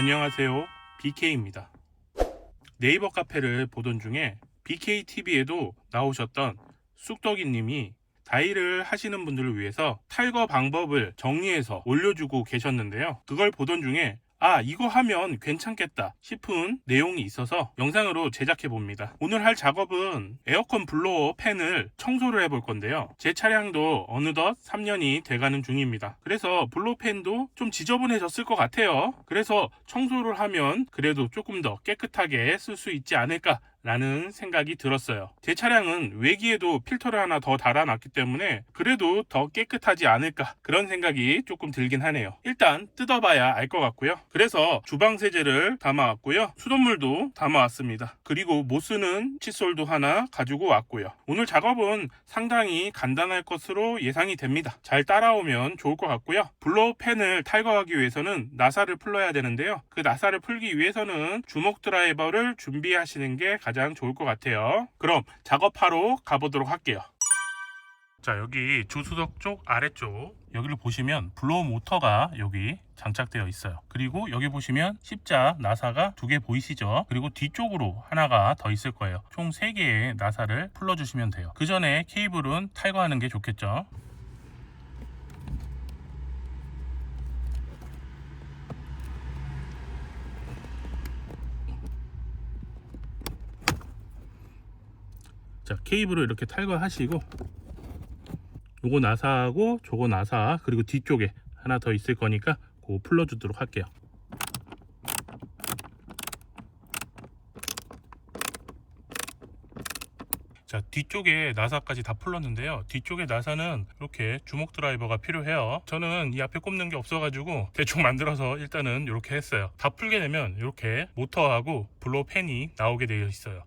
안녕하세요, BK입니다. 네이버 카페를 보던 중에 BKTV에도 나오셨던 쑥떡이님이 다이를 하시는 분들을 위해서 탈거 방법을 정리해서 올려주고 계셨는데요. 그걸 보던 중에 이거 하면 괜찮겠다 싶은 내용이 있어서 영상으로 제작해 봅니다. 오늘 할 작업은 에어컨 블로어 팬을 청소를 해볼 건데요. 제 차량도 어느덧 3년이 돼가는 중입니다. 그래서 블로어 팬도 좀 지저분해졌을 것 같아요. 그래서 청소를 하면 그래도 조금 더 깨끗하게 쓸 수 있지 않을까 라는 생각이 들었어요. 제 차량은 외기에도 필터를 하나 더 달아놨기 때문에 그래도 더 깨끗하지 않을까, 그런 생각이 조금 들긴 하네요. 일단 뜯어봐야 알 것 같고요. 그래서 주방 세제를 담아왔고요, 수돗물도 담아왔습니다. 그리고 못쓰는 칫솔도 하나 가지고 왔고요. 오늘 작업은 상당히 간단할 것으로 예상이 됩니다. 잘 따라오면 좋을 것 같고요. 블로어 팬을 탈거하기 위해서는 나사를 풀어야 되는데요. 그 나사를 풀기 위해서는 주먹 드라이버를 준비하시는 게 가장 좋을 것 같아요. 그럼 작업하러 가보도록 할게요. 자, 여기 조수석 쪽 아래쪽 여기를 보시면 블로어 모터가 여기 장착되어 있어요. 그리고 여기 보시면 십자 나사가 2개 보이시죠? 그리고 뒤쪽으로 하나가 더 있을 거예요. 총 3개의 나사를 풀어주시면 돼요. 그 전에 케이블은 탈거하는 게 좋겠죠. 자, 케이블을 이렇게 탈거하시고 요거 나사하고 저거 나사, 그리고 뒤쪽에 하나 더 있을 거니까 그거 풀어주도록 할게요. 자, 뒤쪽에 나사까지 다 풀었는데요. 뒤쪽에 나사는 이렇게 주먹 드라이버가 필요해요. 저는 이 앞에 꼽는 게 없어가지고 대충 만들어서 일단은 이렇게 했어요. 다 풀게 되면 이렇게 모터하고 블로어 팬이 나오게 되어 있어요.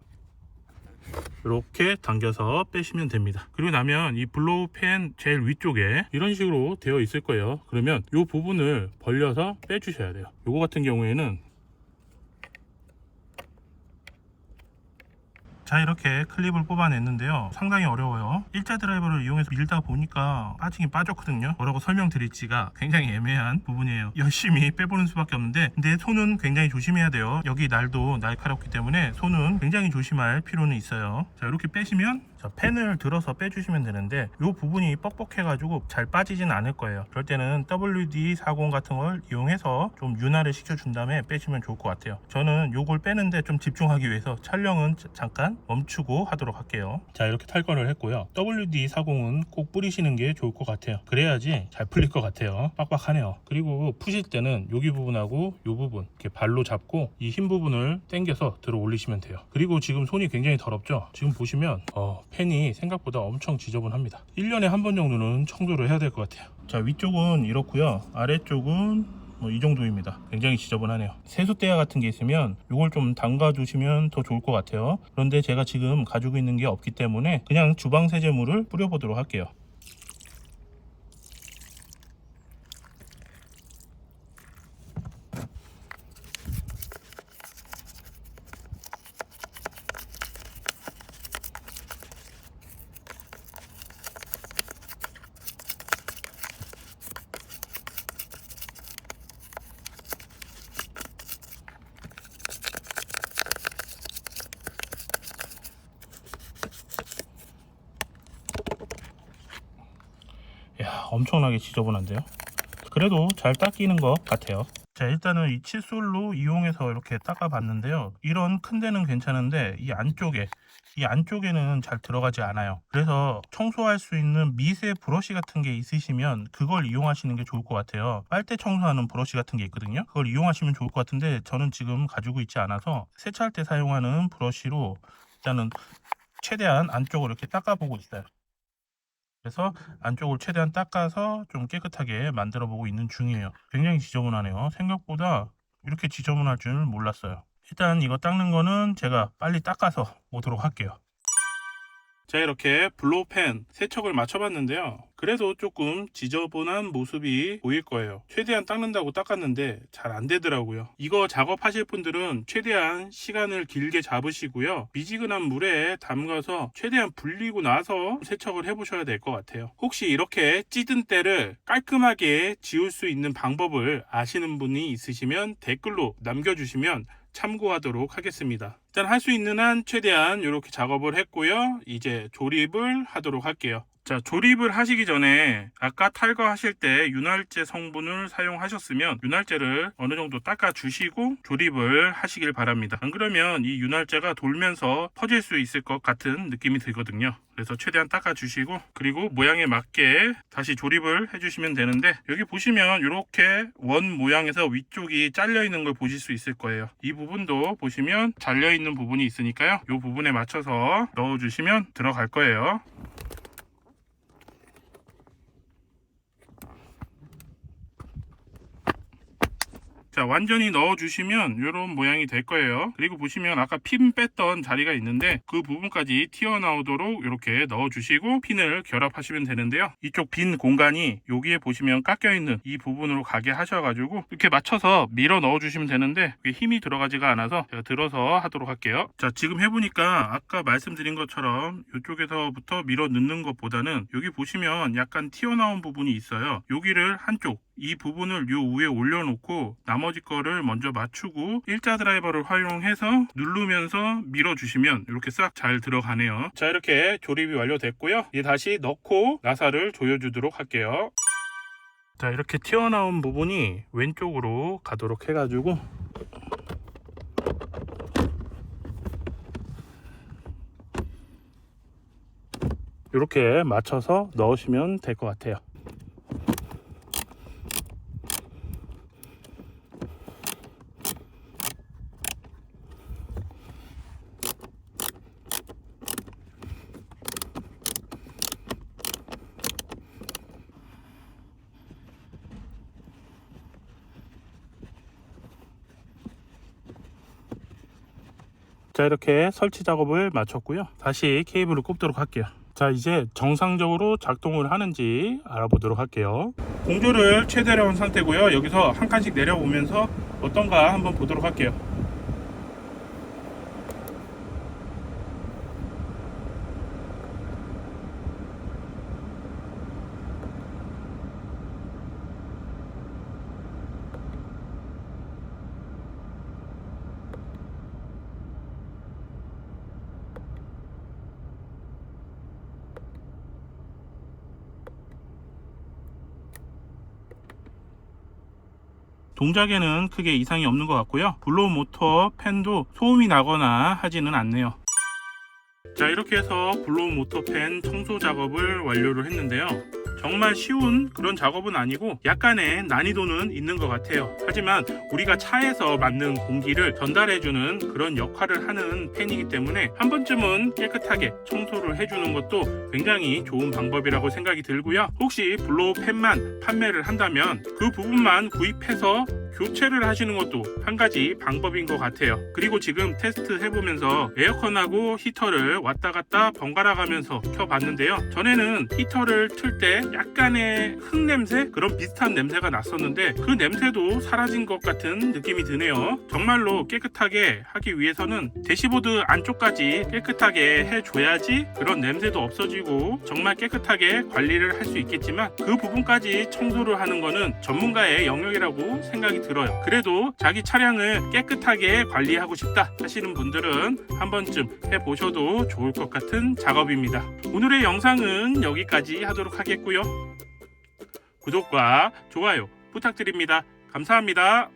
이렇게 당겨서 빼시면 됩니다. 그리고 나면 이 블로우 팬 제일 위쪽에 이런 식으로 되어 있을 거예요. 그러면 이 부분을 벌려서 빼주셔야 돼요. 요거 같은 경우에는 자, 이렇게 클립을 뽑아냈는데요. 상당히 어려워요. 일자 드라이버를 이용해서 밀다 보니까 빠지긴 빠졌거든요. 뭐라고 설명드릴지가 굉장히 애매한 부분이에요. 열심히 빼보는 수밖에 없는데, 근데 손은 굉장히 조심해야 돼요. 여기 날도 날카롭기 때문에 손은 굉장히 조심할 필요는 있어요. 자, 이렇게 빼시면 펜을 들어서 빼주시면 되는데 이 부분이 뻑뻑해가지고 잘 빠지진 않을 거예요. 그럴 때는 WD-40 같은 걸 이용해서 좀 윤활을 시켜준 다음에 빼시면 좋을 것 같아요. 저는 이걸 빼는데 좀 집중하기 위해서 촬영은 잠깐 멈추고 하도록 할게요. 자, 이렇게 탈거를 했고요. WD-40은 꼭 뿌리시는 게 좋을 것 같아요. 그래야지 잘 풀릴 것 같아요. 빡빡하네요. 그리고 푸실 때는 여기 부분하고 이 부분 이렇게 발로 잡고 이 흰 부분을 당겨서 들어 올리시면 돼요. 그리고 지금 손이 굉장히 더럽죠? 지금 보시면 팬이 생각보다 엄청 지저분합니다. 1년에 한 번 정도는 청소를 해야 될 것 같아요. 자, 위쪽은 이렇고요. 아래쪽은 이 정도입니다. 굉장히 지저분하네요. 세숫대야 같은 게 있으면 이걸 좀 담가 주시면 더 좋을 것 같아요. 그런데 제가 지금 가지고 있는 게 없기 때문에 그냥 주방 세제물을 뿌려 보도록 할게요. 야, 엄청나게 지저분한데요. 그래도 잘 닦이는 것 같아요. 자, 일단은 이 칫솔로 이용해서 이렇게 닦아 봤는데요. 이런 큰 데는 괜찮은데 이 안쪽에는 잘 들어가지 않아요. 그래서 청소할 수 있는 미세 브러쉬 같은 게 있으시면 그걸 이용하시는 게 좋을 것 같아요. 빨대 청소하는 브러쉬 같은 게 있거든요. 그걸 이용하시면 좋을 것 같은데 저는 지금 가지고 있지 않아서 세차할 때 사용하는 브러쉬로 일단은 최대한 안쪽을 이렇게 닦아 보고 있어요. 그래서 안쪽을 최대한 닦아서 좀 깨끗하게 만들어 보고 있는 중이에요. 굉장히 지저분하네요. 생각보다 이렇게 지저분할 줄 몰랐어요. 일단 이거 닦는 거는 제가 빨리 닦아서 오도록 할게요. 자, 이렇게 블로우팬 세척을 마쳐봤는데요. 그래도 조금 지저분한 모습이 보일 거예요. 최대한 닦는다고 닦았는데 잘 안 되더라고요. 이거 작업하실 분들은 최대한 시간을 길게 잡으시고요. 미지근한 물에 담가서 최대한 불리고 나서 세척을 해보셔야 될 것 같아요. 혹시 이렇게 찌든 때를 깔끔하게 지울 수 있는 방법을 아시는 분이 있으시면 댓글로 남겨주시면 참고하도록 하겠습니다. 일단 할 수 있는 한 최대한 이렇게 작업을 했고요. 이제 조립을 하도록 할게요. 자, 조립을 하시기 전에 아까 탈거하실 때 윤활제 성분을 사용하셨으면 윤활제를 어느 정도 닦아 주시고 조립을 하시길 바랍니다. 안 그러면 이 윤활제가 돌면서 퍼질 수 있을 것 같은 느낌이 들거든요. 그래서 최대한 닦아 주시고, 그리고 모양에 맞게 다시 조립을 해주시면 되는데, 여기 보시면 이렇게 원 모양에서 위쪽이 잘려 있는 걸 보실 수 있을 거예요. 이 부분도 보시면 잘려 있는 부분이 있으니까요. 이 부분에 맞춰서 넣어 주시면 들어갈 거예요. 자, 완전히 넣어주시면 이런 모양이 될 거예요. 그리고 보시면 아까 핀 뺐던 자리가 있는데 그 부분까지 튀어나오도록 이렇게 넣어주시고 핀을 결합하시면 되는데요. 이쪽 빈 공간이 여기에 보시면 깎여있는 이 부분으로 가게 하셔가지고 이렇게 맞춰서 밀어 넣어주시면 되는데 그게 힘이 들어가지가 않아서 제가 들어서 하도록 할게요. 자, 지금 해보니까 아까 말씀드린 것처럼 이쪽에서부터 밀어 넣는 것보다는 여기 보시면 약간 튀어나온 부분이 있어요. 여기를 한쪽, 이 부분을 요 위에 올려놓고 나머지 거를 먼저 맞추고 일자 드라이버를 활용해서 누르면서 밀어주시면 이렇게 싹 잘 들어가네요. 자, 이렇게 조립이 완료됐고요. 이제 다시 넣고 나사를 조여주도록 할게요. 자, 이렇게 튀어나온 부분이 왼쪽으로 가도록 해가지고 이렇게 맞춰서 넣으시면 될 것 같아요. 자, 이렇게 설치 작업을 마쳤고요. 다시 케이블을 꼽도록 할게요. 자, 이제 정상적으로 작동을 하는지 알아보도록 할게요. 공조를 최대로 한 상태고요. 여기서 한 칸씩 내려보면서 어떤가 한번 보도록 할게요. 동작에는 크게 이상이 없는 것 같고요. 블로우 모터 팬도 소음이 나거나 하지는 않네요. 자, 이렇게 해서 블로우 모터 팬 청소 작업을 완료를 했는데요. 정말 쉬운 그런 작업은 아니고 약간의 난이도는 있는 것 같아요. 하지만 우리가 차에서 맞는 공기를 전달해주는 그런 역할을 하는 팬이기 때문에 한 번쯤은 깨끗하게 청소를 해주는 것도 굉장히 좋은 방법이라고 생각이 들고요. 혹시 블로우 팬만 판매를 한다면 그 부분만 구입해서 교체를 하시는 것도 한 가지 방법인 것 같아요. 그리고 지금 테스트 해보면서 에어컨하고 히터를 왔다 갔다 번갈아 가면서 켜봤는데요. 전에는 히터를 틀 때 약간의 흙냄새? 그런 비슷한 냄새가 났었는데 그 냄새도 사라진 것 같은 느낌이 드네요. 정말로 깨끗하게 하기 위해서는 대시보드 안쪽까지 깨끗하게 해줘야지 그런 냄새도 없어지고 정말 깨끗하게 관리를 할 수 있겠지만 그 부분까지 청소를 하는 거는 전문가의 영역이라고 생각이 들어요. 그래도 자기 차량을 깨끗하게 관리하고 싶다 하시는 분들은 한 번쯤 해보셔도 좋을 것 같은 작업입니다. 오늘의 영상은 여기까지 하도록 하겠고요. 구독과 좋아요 부탁드립니다. 감사합니다.